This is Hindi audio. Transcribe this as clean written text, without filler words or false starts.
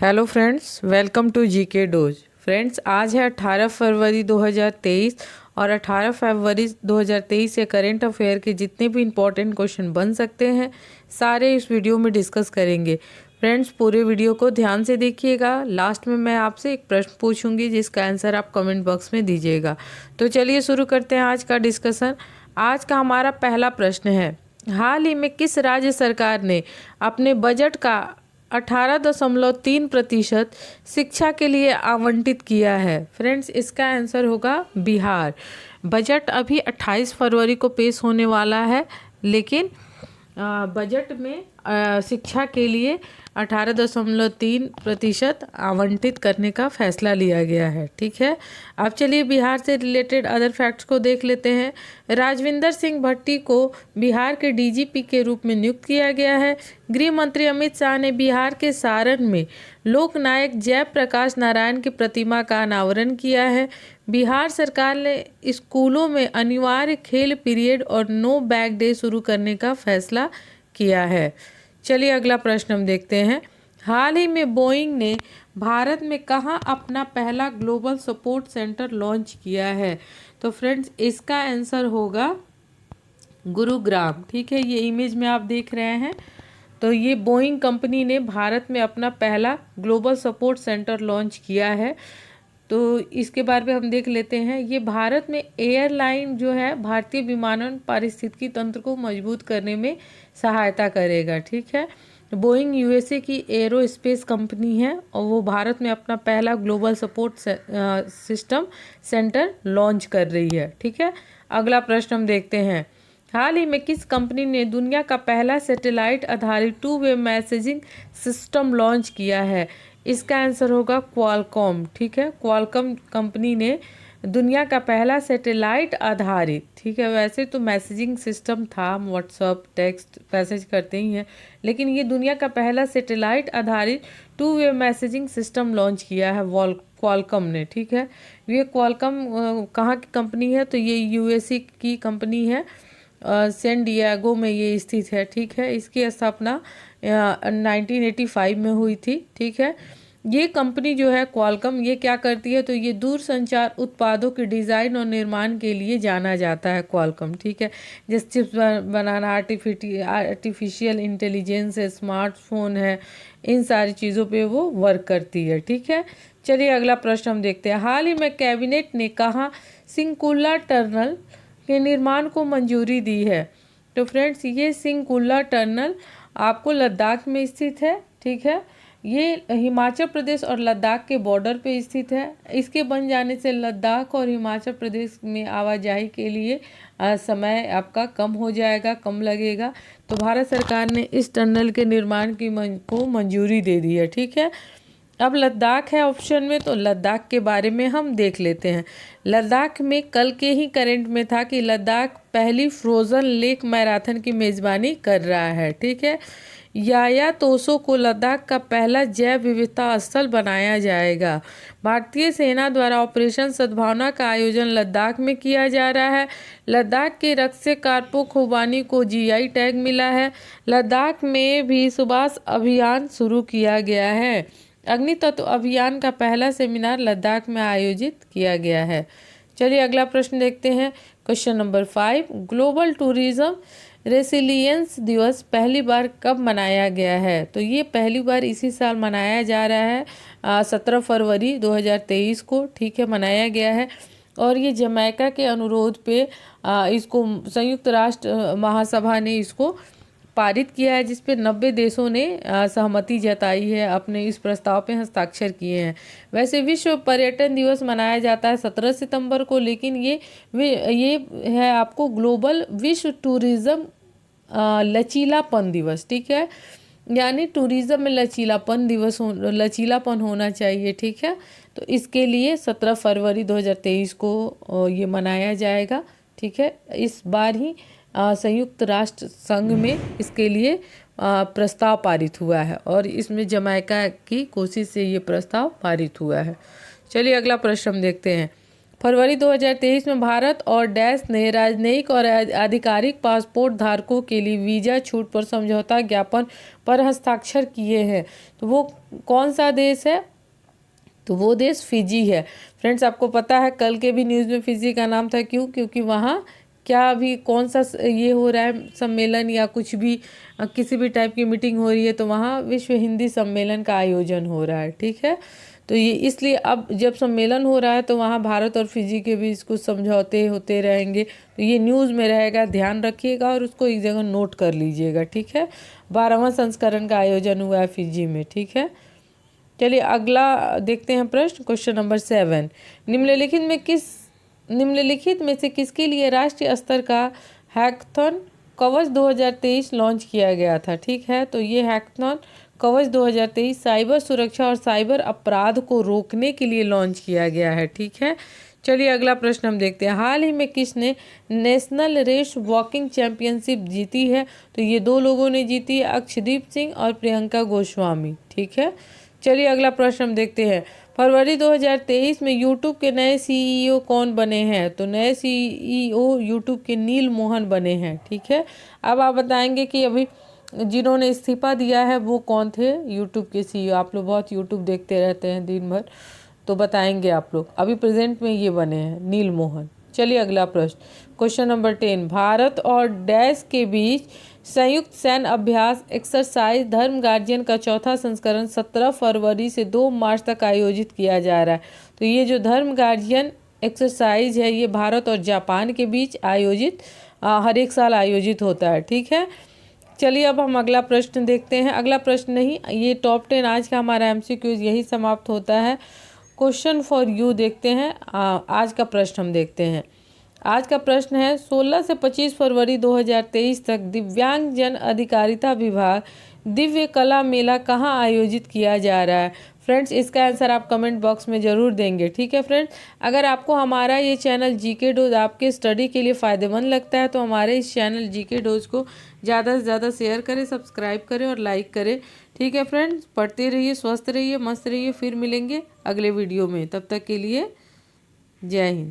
Hello friends, welcome to GK dose. Friends, आज है 18 फरवरी 2023 और 18 फरवरी 2023 से करेंट अफेयर के जितने भी इम्पोर्टेंट क्वेश्चन बन सकते हैं सारे इस वीडियो में डिस्कस करेंगे। फ्रेंड्स, पूरे वीडियो को ध्यान से देखिएगा। लास्ट में मैं आपसे एक प्रश्न पूछूंगी जिसका आंसर आप कमेंट बॉक्स में दीजिएगा। तो चलिए शुरू करते हैं आज का डिस्कशन। आज का हमारा पहला प्रश्न है, हाल ही में किस राज्य सरकार ने अपने बजट का 18.3% शिक्षा के लिए आवंटित किया है? फ्रेंड्स, इसका आंसर होगा बिहार। बजट अभी 28 फरवरी को पेश होने वाला है, लेकिन बजट में शिक्षा के लिए 18.3% आवंटित करने का फैसला लिया गया है। ठीक है, अब चलिए बिहार से रिलेटेड अदर फैक्ट्स को देख लेते हैं। राजविंदर सिंह भट्टी को बिहार के डीजीपी के रूप में नियुक्त किया गया है। गृह मंत्री अमित शाह ने बिहार के सारण में लोकनायक जयप्रकाश नारायण की प्रतिमा का अनावरण किया है। बिहार सरकार ने स्कूलों में अनिवार्य खेल पीरियड और नो बैग डे शुरू करने का फैसला किया है। चलिए अगला प्रश्न हम देखते हैं। हाल ही में बोइंग ने भारत में कहाँ अपना पहला ग्लोबल सपोर्ट सेंटर लॉन्च किया है? तो फ्रेंड्स, इसका आंसर होगा गुरुग्राम। ठीक है, ये इमेज में आप देख रहे हैं, तो ये बोइंग कंपनी ने भारत में अपना पहला ग्लोबल सपोर्ट सेंटर लॉन्च किया है। तो इसके बारे में हम देख लेते हैं। ये भारत में एयरलाइन जो है भारतीय विमानन पारिस्थितिकी तंत्र को मजबूत करने में सहायता करेगा। ठीक है, बोइंग यूएसए की एरोस्पेस कंपनी है और वो भारत में अपना पहला global support system centre launch कर रही है। ठीक है, अगला प्रश्न हम देखते हैं। हाल ही में किस कंपनी ने दुनिया का पहला सैटेलाइट आधारित two way messaging system launch किया है? इसका आंसर होगा क्वालकॉम। ठीक है, क्वालकॉम कंपनी ने दुनिया का पहला सैटेलाइट आधारित, ठीक है, वैसे तो मैसेजिंग सिस्टम था, व्हाट्सअप टेक्स्ट मैसेज करते ही हैं, लेकिन ये दुनिया का पहला सैटेलाइट आधारित two way messaging system launch किया है क्वालकॉम ने। ठीक है, ये क्वालकॉम कहाँ की कंपनी है? तो ये यूएसए की कंपनी है, सैन डिएगो में ये स्थित है। ठीक है, इसकी स्थापना 1985 में हुई थी। ठीक है, ये कंपनी जो है क्वालकॉम, ये क्या करती है? तो ये दूरसंचार उत्पादों के डिज़ाइन और निर्माण के लिए जाना जाता है क्वालकॉम। ठीक है, जैसे चिप्स बनाना, आर्टिफिशियल इंटेलिजेंस है, स्मार्टफोन है, इन सारी चीज़ों पे वो वर्क करती है। ठीक है, चलिए अगला प्रश्न हम देखते हैं। हाल ही में कैबिनेट ने कहाँ सिंकुला टनल के निर्माण को मंजूरी दी है? तो फ्रेंड्स, ये सिंकुला टनल आपको लद्दाख में स्थित है। ठीक है, ये हिमाचल प्रदेश और लद्दाख के बॉर्डर पे स्थित है। इसके बन जाने से लद्दाख और हिमाचल प्रदेश में आवाजाही के लिए समय आपका कम हो जाएगा, कम लगेगा। तो भारत सरकार ने इस टनल के निर्माण को मंजूरी दे दी है। ठीक है, अब लद्दाख है ऑप्शन में, तो लद्दाख के बारे में हम देख लेते हैं। लद्दाख में कल के ही करंट में था कि लद्दाख पहली फ्रोजन लेक मैराथन की मेज़बानी कर रहा है। ठीक है, याया तोसो को लद्दाख का पहला जैव विविधता स्थल बनाया जाएगा। भारतीय सेना द्वारा ऑपरेशन सद्भावना का आयोजन लद्दाख में किया जा रहा है। लद्दाख के रक्षक कारपो खुबानी को जीआई टैग मिला है। लद्दाख में भी सुभाष अभियान शुरू किया गया है। अग्नि तत्व अभियान का पहला सेमिनार लद्दाख में आयोजित किया गया है। चलिए अगला प्रश्न देखते हैं। Question number 5, global tourism resilience दिवस पहली बार कब मनाया गया है? तो ये पहली बार इसी साल मनाया जा रहा है, 17 फरवरी 2023 को। ठीक है, मनाया गया है और ये जमैका के अनुरोध पे इसको संयुक्त राष्ट्र महासभा ने इसको पारित किया है, जिसपे 90 देशों ने सहमति जताई है, अपने इस प्रस्ताव पे हस्ताक्षर किए हैं। वैसे विश्व पर्यटन दिवस मनाया जाता है 17 सितंबर को, लेकिन ये है आपको ग्लोबल विश्व टूरिज्म लचीलापन दिवस। ठीक है, यानी टूरिज्म में लचीलापन होना चाहिए। ठीक है, तो इसके लिए 17 फरवरी 2023 को ये मनाया जाएगा। ठीक है, इस बार ही संयुक्त राष्ट्र संघ में इसके लिए प्रस्ताव पारित हुआ है और इसमें जमैका की कोशिश से ये प्रस्ताव पारित हुआ है। चलिए अगला प्रश्न हम देखते हैं। फरवरी 2023 में भारत और डैश ने राजनयिक और आधिकारिक पासपोर्ट धारकों के लिए वीज़ा छूट पर समझौता ज्ञापन पर हस्ताक्षर किए हैं। तो वो कौन सा देश है? तो वो देश फिजी है। फ्रेंड्स, आपको पता है कल के भी न्यूज़ में फिजी का नाम था, क्यों? क्योंकि वहाँ क्या अभी कौन सा ये हो रहा है सम्मेलन या कुछ भी किसी भी टाइप की मीटिंग हो रही है, तो वहाँ विश्व हिंदी सम्मेलन का आयोजन हो रहा है। ठीक है, तो ये इसलिए अब जब सम्मेलन हो रहा है तो वहाँ भारत और फिजी के बीच कुछ समझौते होते रहेंगे। तो ये न्यूज़ में रहेगा, ध्यान रखिएगा और उसको एक जगह नोट कर लीजिएगा। ठीक है, 12वां संस्करण का आयोजन हुआ है फिजी में। ठीक है, चलिए अगला देखते हैं प्रश्न, क्वेश्चन नंबर 7। निम्नलिखित में से किसके लिए राष्ट्रीय स्तर का हैकाथन कवच 2023 लॉन्च किया गया था? ठीक है, तो ये हैकाथन कवच 2023 साइबर सुरक्षा और साइबर अपराध को रोकने के लिए लॉन्च किया गया है। ठीक है, चलिए अगला प्रश्न हम देखते हैं। हाल ही में किसने नेशनल रेस वॉकिंग चैंपियनशिप जीती है? तो ये दो लोगों ने जीती है, अक्षदीप सिंह और प्रियंका गोस्वामी। ठीक है, चलिए अगला प्रश्न हम देखते हैं। फरवरी 2023 में यूट्यूब के नए सीईओ कौन बने हैं? तो नए सीईओ यूट्यूब के नील मोहन बने हैं। ठीक है, अब आप बताएंगे कि अभी जिन्होंने इस्तीफा दिया है वो कौन थे यूट्यूब के सीईओ? आप लोग बहुत यूट्यूब देखते रहते हैं दिन भर, तो बताएंगे आप लोग। अभी प्रेजेंट में ये बने हैं नील मोहन। चलिए अगला प्रश्न, क्वेश्चन नंबर 10। भारत और डैश के बीच संयुक्त सैन्य अभ्यास एक्सरसाइज धर्म गार्जियन का चौथा संस्करण 17 फरवरी से 2 मार्च तक आयोजित किया जा रहा है। तो ये जो धर्म गार्जियन एक्सरसाइज है ये भारत और जापान के बीच आयोजित हर एक साल आयोजित होता है। ठीक है, चलिए अब हम अगला प्रश्न देखते हैं। अगला प्रश्न नहीं, ये टॉप 10 आज का हमारा एमसीक्यूज यही समाप्त होता है। क्वेश्चन फॉर यू देखते हैं। आज का प्रश्न हम देखते हैं। आज का प्रश्न है 16 से 25 फरवरी 2023 तक दिव्यांग जन अधिकारिता विभाग दिव्य कला मेला कहाँ आयोजित किया जा रहा है? फ्रेंड्स, इसका आंसर आप कमेंट बॉक्स में ज़रूर देंगे। ठीक है फ्रेंड्स, अगर आपको हमारा ये चैनल जीके डोज आपके स्टडी के लिए फ़ायदेमंद लगता है तो हमारे इस चैनल जीके डोज को ज़्यादा से ज़्यादा शेयर करें, सब्सक्राइब करें और लाइक करें। ठीक है फ्रेंड्स, पढ़ते रहिए, स्वस्थ रहिए, मस्त रहिए। फिर मिलेंगे अगले वीडियो में, तब तक के लिए जय हिंद।